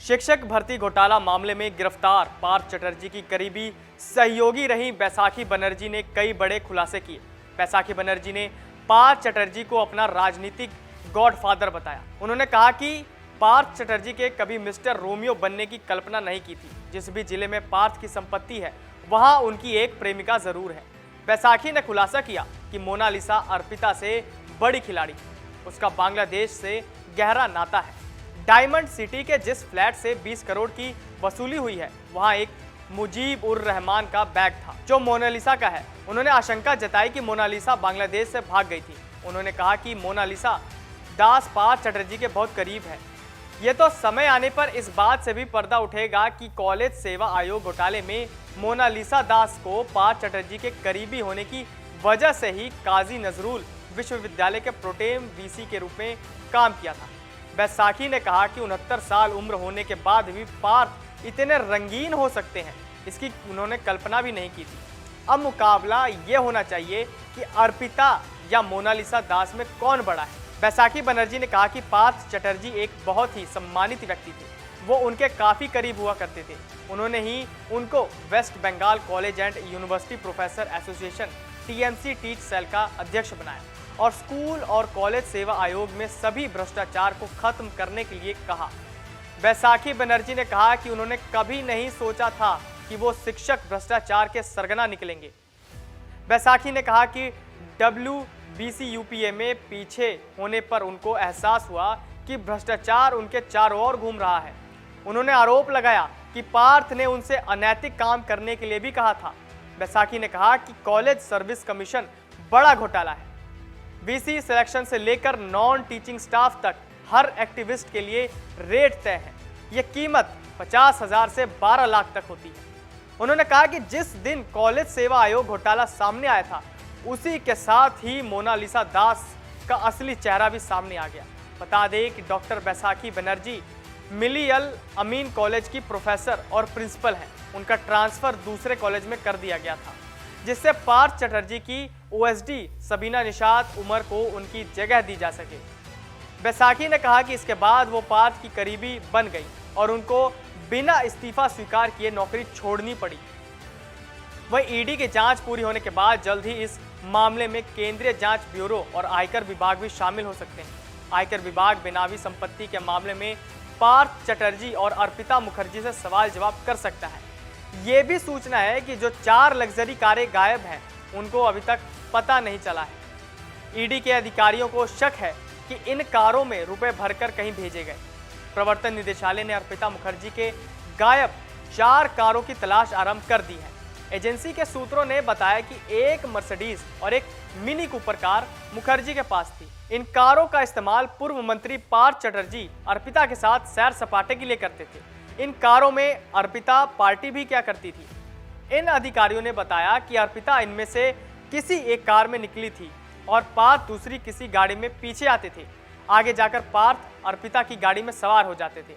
शिक्षक भर्ती घोटाला मामले में गिरफ्तार पार्थ चटर्जी की करीबी सहयोगी रही बैसाखी बनर्जी ने कई बड़े खुलासे किए। बैसाखी बनर्जी ने पार्थ चटर्जी को अपना राजनीतिक गॉडफादर बताया। उन्होंने कहा कि पार्थ चटर्जी के कभी मिस्टर रोमियो बनने की कल्पना नहीं की थी। जिस भी जिले में पार्थ की संपत्ति है वहां उनकी एक प्रेमिका जरूर है। बैसाखी ने खुलासा किया कि मोनालिसा अर्पिता से बड़ी खिलाड़ी, उसका बांग्लादेश से गहरा नाता है। डायमंड सिटी के जिस फ्लैट से 20 करोड़ की वसूली हुई है वहां एक मुजीब उर रहमान का बैग था जो मोनालिसा का है। उन्होंने आशंका जताई कि मोनालिसा बांग्लादेश से भाग गई थी। उन्होंने कहा कि मोनालिसा दास पार्थ चटर्जी के बहुत करीब है। ये तो समय आने पर इस बात से भी पर्दा उठेगा कि कॉलेज सेवा आयोग घोटाले में मोनालिसा दास को पार्थ चटर्जी के करीबी होने की वजह से ही काजी नजरुल विश्वविद्यालय के प्रोटेम वीसी के रूप में काम किया था। बैसाखी ने कहा कि 69 साल उम्र होने के बाद भी पार्थ इतने रंगीन हो सकते हैं, इसकी उन्होंने कल्पना भी नहीं की थी। अब मुकाबला ये होना चाहिए कि अर्पिता या मोनालिसा दास में कौन बड़ा है। बैसाखी बनर्जी ने कहा कि पार्थ चटर्जी एक बहुत ही सम्मानित व्यक्ति थे, वो उनके काफ़ी करीब हुआ करते थे। उन्होंने ही उनको west Bengal college and university professor association TMC teach cell का अध्यक्ष बनाया और स्कूल और कॉलेज सेवा आयोग में सभी भ्रष्टाचार को खत्म करने के लिए कहा। बैसाखी बनर्जी ने कहा कि उन्होंने कभी नहीं सोचा था कि वो शिक्षक भ्रष्टाचार के सरगना निकलेंगे। बैसाखी ने कहा कि WBC UPA में पीछे होने पर उनको एहसास हुआ कि भ्रष्टाचार उनके चारों ओर घूम रहा है। उन्होंने आरोप लगाया कि पार्थ ने उनसे अनैतिक काम करने के लिए भी कहा था। बैसाखी ने कहा कि कॉलेज सर्विस कमीशन बड़ा घोटाला है। VC सिलेक्शन से लेकर नॉन टीचिंग स्टाफ तक हर एक्टिविस्ट के लिए रेट तय है। यह कीमत 50,000 से 12 लाख तक होती है। उन्होंने कहा कि जिस दिन कॉलेज सेवा आयोग घोटाला सामने आया था उसी के साथ ही मोनालिसा दास का असली चेहरा भी सामने आ गया। बता दें कि डॉक्टर बैसाखी बनर्जी मिली अल अमीन कॉलेज की प्रोफेसर और प्रिंसिपल हैं। उनका ट्रांसफर दूसरे कॉलेज में कर दिया गया था, जिससे पार्थ चटर्जी की OSD सबीना निशात उमर को उनकी जगह दी जा सके। बैसाखी ने कहा कि इसके बाद वो पार्थ की करीबी बन गई और उनको बिना इस्तीफा स्वीकार किए नौकरी छोड़नी पड़ी। वहीं ED की जांच पूरी होने के बाद जल्द ही इस मामले में केंद्रीय जांच ब्यूरो और आयकर विभाग भी शामिल हो सकते हैं। आयकर विभाग बेनामी संपत्ति के मामले में पार्थ चटर्जी और अर्पिता मुखर्जी से सवाल जवाब कर सकता है। ये भी सूचना है कि जो 4 लग्जरी कारें गायब हैं उनको अभी तक पता नहीं चला है। ED के अधिकारियों को शक है कि इन कारों में रुपए भरकर कहीं भेजे गए। प्रवर्तन निदेशालय ने अर्पिता मुखर्जी के गायब 4 कारों की तलाश आरंभ कर दी है। एजेंसी के सूत्रों ने बताया कि एक मर्सिडीज और एक मिनी कूपर कार मुखर्जी के पास थी। इन कारों का इस्तेमाल पूर्व मंत्री पार्थ चटर्जी अर्पिता के साथ सैर सपाटे के लिए करते थे। इन कारों में अर्पिता पार्टी भी क्या करती थी। इन अधिकारियों ने बताया कि अर्पिता इनमें से किसी एक कार में निकली थी और पार्थ दूसरी किसी गाड़ी में पीछे आते थे। आगे जाकर पार्थ अर्पिता की गाड़ी में सवार हो जाते थे।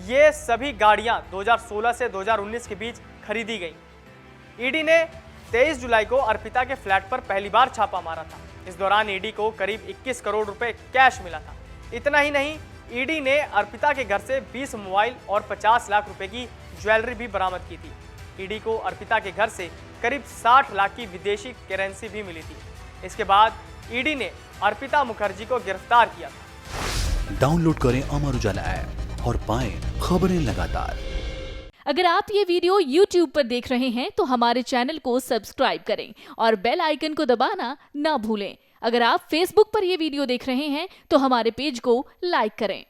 ये सभी गाड़ियां 2016 से 2019 के बीच खरीदी गईं। ED ने 23 जुलाई को अर्पिता के फ्लैट पर पहली बार छापा मारा था। इस दौरान ED को करीब 21 करोड़ रुपए कैश मिला था। इतना ही नहीं, ED ने अर्पिता के घर से 20 मोबाइल और 50 लाख रुपए की ज्वेलरी भी बरामद की थी। ED को अर्पिता के घर से करीब 60 लाख की विदेशी करेंसी भी मिली थी। इसके बाद ED ने अर्पिता मुखर्जी को गिरफ्तार किया था। डाउनलोड करें अमर उजाला ऐप और पाएं खबरें लगातार। अगर आप ये वीडियो YouTube पर देख रहे हैं तो हमारे चैनल को सब्सक्राइब करें और बेल आइकन को दबाना ना भूलें। अगर आप Facebook पर ये वीडियो देख रहे हैं तो हमारे पेज को लाइक करें।